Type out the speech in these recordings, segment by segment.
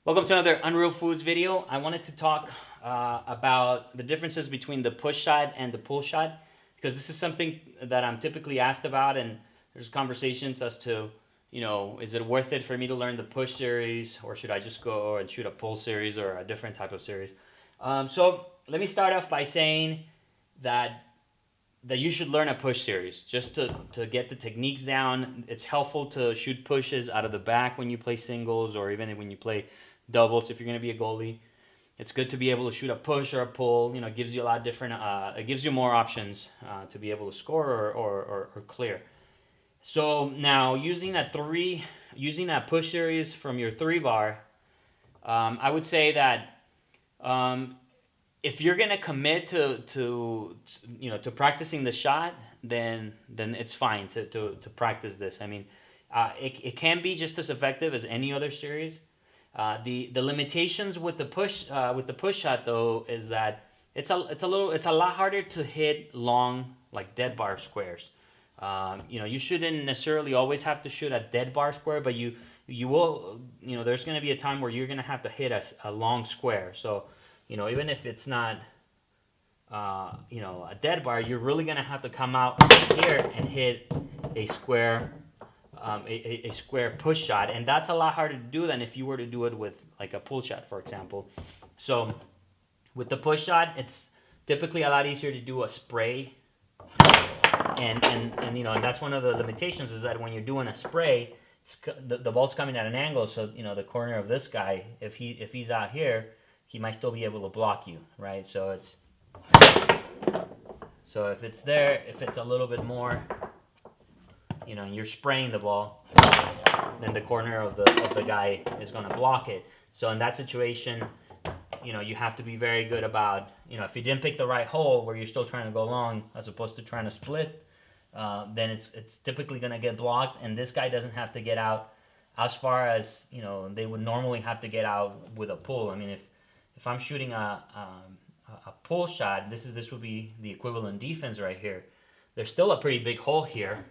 Welcome to another Unreal Foods video. I wanted to talk about the differences between the push shot and the pull shot because this is something that I'm typically asked about, and there's conversations as to, is it worth it for me to learn the push series, or should I just go and shoot a pull series or a different type of series? So let me start off by saying that you should learn a push series just to get the techniques down. It's helpful to shoot pushes out of the back when you play singles or even when you play doubles if you're going to be a goalie. It's good to be able to shoot a push or a pull. It gives you a lot of different, it gives you more options to be able to score or clear. So now using that push series from your 3 bar, I would say that um, if you're gonna commit to practicing the shot, then it's fine to practice this. I mean, it can be just as effective as any other series. The limitations with the push shot though is that it's a lot harder to hit long like dead bar squares. You shouldn't necessarily always have to shoot a dead bar square, but you will. There's going to be a time where you're going to have to hit a long square. So, even if it's not, a dead bar, you're really going to have to come out here and hit a square, a square push shot, and that's a lot harder to do than if you were to do it with like a pull shot, for example. So, with the push shot, it's typically a lot easier to do a spray, and that's one of the limitations is that when you're doing a spray, the ball's coming at an angle, so the corner of this guy, if he's out here, he might still be able to block you, right? So if it's there, if it's a little bit more, and you're spraying the ball, then the corner of the guy is going to block it. So in that situation, you have to be very good about, if you didn't pick the right hole where you're still trying to go long as opposed to trying to split, then it's typically going to get blocked, and this guy doesn't have to get out as far as they would normally have to get out with a pull. I mean, if I'm shooting a pull shot, this would be the equivalent defense right here. There's still a pretty big hole here,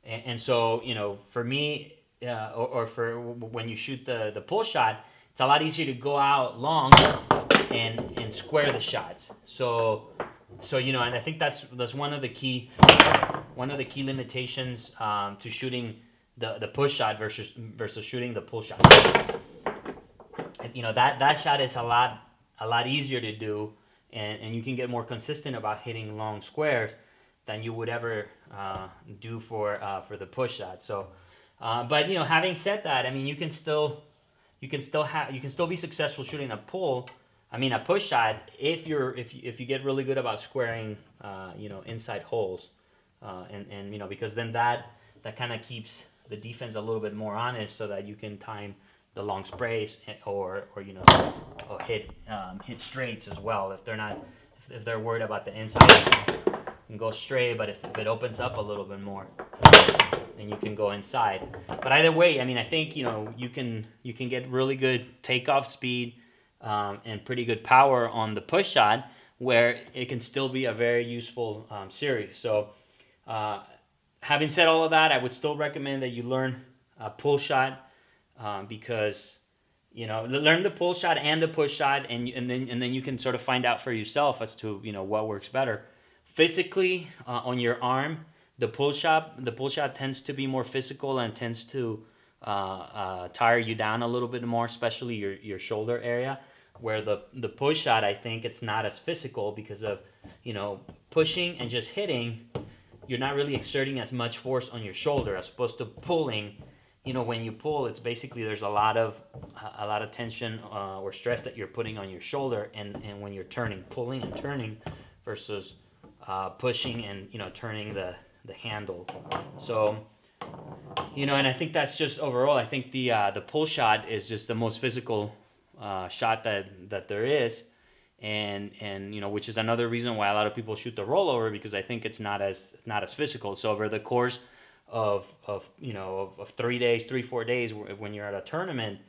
and so for me, or for when you shoot the pull shot, it's a lot easier to go out long and square the shots. So and I think that's one of the key limitations to shooting the push shot versus shooting the pull shot. That shot is a lot easier to do, and you can get more consistent about hitting long squares than you would ever do for the push shot. So, but having said that, I mean, you can still be successful shooting a push shot if you get really good about squaring inside holes, and because then that kind of keeps the defense a little bit more honest, so that you can time the long sprays or hit straights as well. If they're worried about the inside, you can go straight, but if it opens up a little bit more, then you can go inside. But either way, I mean, I think you can get really good takeoff speed and pretty good power on the push shot, where it can still be a very useful series. So, having said all of that, I would still recommend that you learn a pull shot, because learn the pull shot and the push shot, and then you can sort of find out for yourself as to what works better physically on your arm. The pull shot tends to be more physical and tends to tire you down a little bit more, especially your shoulder area. Where the push shot, I think it's not as physical because of pushing and just hitting. You're not really exerting as much force on your shoulder as opposed to pulling. When you pull, it's basically there's a lot of tension or stress that you're putting on your shoulder, and when you're pulling and turning, versus pushing and turning the handle. So and I think that's just overall. I think the pull shot is just the most physical shot that there is, and which is another reason why a lot of people shoot the rollover, because I think it's not as physical. So over the course of 3 days, 4 days, when you're at a tournament,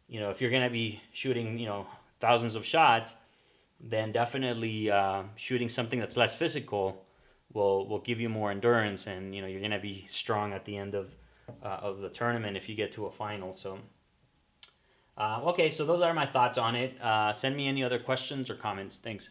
if you're gonna be shooting thousands of shots, then definitely shooting something that's less physical will give you more endurance, and you're gonna be strong at the end of the tournament if you get to a final. So Okay, so those are my thoughts on it. Send me any other questions or comments. Thanks.